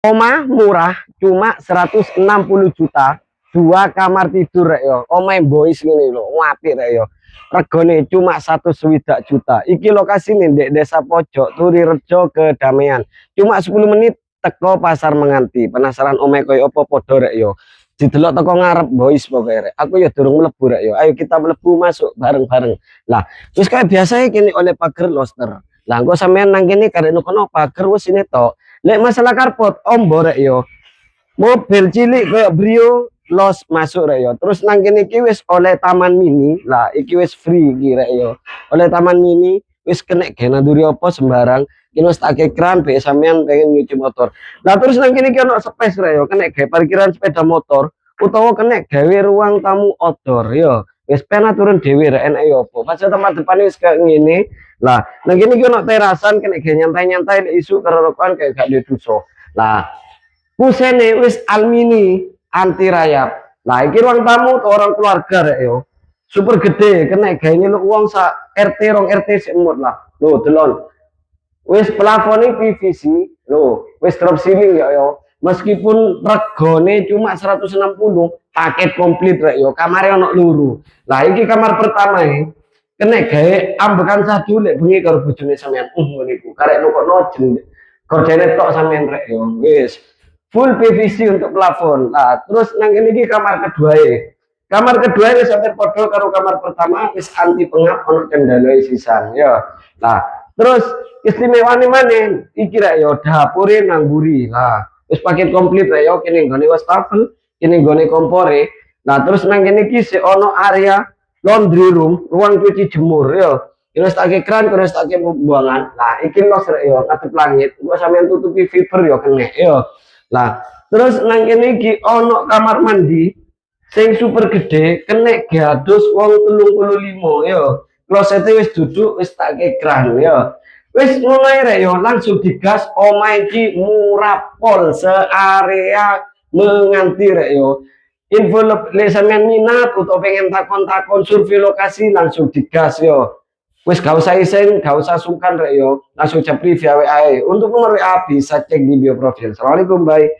Omah murah cuma 160 juta, dua kamar tidur rek yo. Omah boys ngene lho, apik rek yo. Regane cuma 1,20 juta. Iki lokasi nih di Desa Pojok, Turi Rejo, Kedamaian. Cuma 10 menit teko Pasar Menganti. Penasaran omah koyo apa padha rek yo. Didelok teko ngarep boys pokoknya rek. Aku ya durung mlebu rek yo. Ayo kita mlebu masuk bareng-bareng. Lah, terus kayak biasa kini oleh pagar loster. Lah engko sampean nang kene karek kono pagar wis ini tok. Lek masalah karpot ombo rek yo. Mobil cilik kayak Brio los masuk rek yo. Terus nang kene iki wis oleh taman mini. Lah iki wis free iki rek yo. Oleh taman mini wis kena gena duri apa sembarang. Kini wis tak kran be sampean pengen nyuci motor. Lah terus nang kene iki ono space rek yo, kena gawe parkiran sepeda motor utawa kena gawe ruang tamu outdoor yo. Wis pena turun dhewe rek enak yo apa. Pas tempat depan wis kayak ngene. Lah, nah gini ono terasan kena nyantai-nyantai isu kerokokan kayak gak duwe dosa. Lah, kusene wis almini anti rayap. Lah iki ruang tamu atau orang keluarga rek yo. Super gede kena gawe nyeluk uang sa RT rong RT semut lah. Loh, delon. Wis plafone PVC, loh, wis drop ceiling ya yo. Meskipun regane cuma 160, paket komplit rek yo. Kamare ono loro. Lah iki kamar pertama iki kena gawe ambekan sadu lek bengi karo bojone sampean ngene iku karek nukokno gordene tok sampean rek yo wis full PVC untuk plafon. Nah terus nang kene iki kamar kedua wis sampe padha karo kamar pertama wis anti pengap ono cendana sisan ya. Nah terus istimewane maneh iki rek yo dapure nang mburi. Lah wis paket komplit rek yo kene nggone wastafel kene nggone kompore. Nah terus nang kene iki si ono area laundry room, ruang cuci jemur yo. Terus tak kran, terus tak pembuangan. Nah, iki los rek yo, ngadep langit. Gua sampean tutupi fiber yo kene yo. Lah, terus nang kene iki ono kamar mandi sing super gede, kene gados wong 35 yo. Klosete wis duduk, wis tak kran yo. Wis mulai rek yo, langsung digas omah iki murah pol searea Menganti rek yo. Info sampean minat atau pengen takon-takon survei lokasi langsung digas yo. Wis gak usah iseng, gak usah sungkan rek yo. Langsung japri via WA. Untuk nomor WA bisa cek di bio profil. Assalamualaikum, bye.